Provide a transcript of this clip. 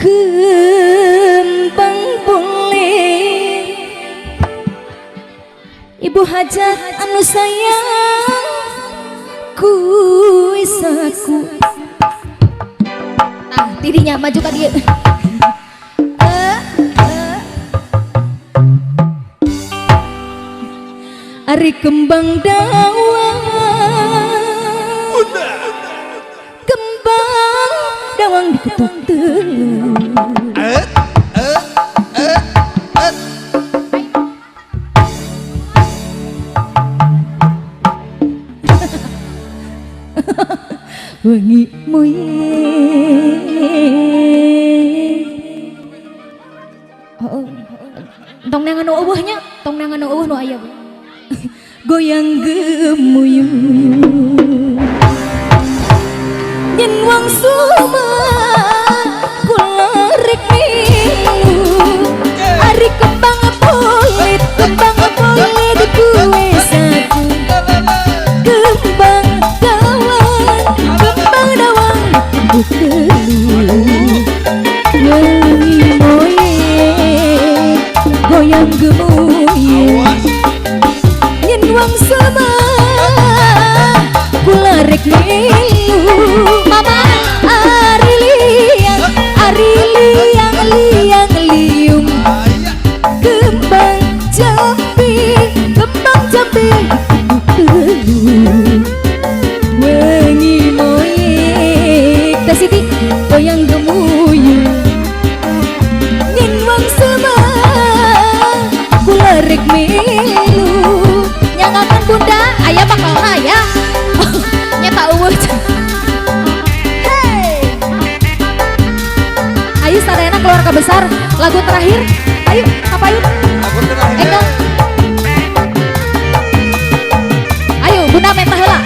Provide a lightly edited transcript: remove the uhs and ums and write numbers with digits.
kembang boleh ibu hajat anu sayang ku isaku. Nah dirinya maju ke dia. Ari kembang dawa kembang dawang diketuk telu wengi moye tong nang anu eueuhnya tong nang anu eueuh nu aya goyang gemuyu yen wong suma kula rek milu ari kembang polit kuwe satu kembang dawang bukelu wengi moye goyang gemuyu wang sama kula rek milu mama ari liang liung kembang jambi wengi moye kasiti goyang gemuyu yen wang sama kula rek milu nyangakan bunda ayah bakal raya nyata uweuh. Hey ayo sadayana keluarga besar lagu terakhir ayo kapayun lagu terakhir ayo bunda mentah heula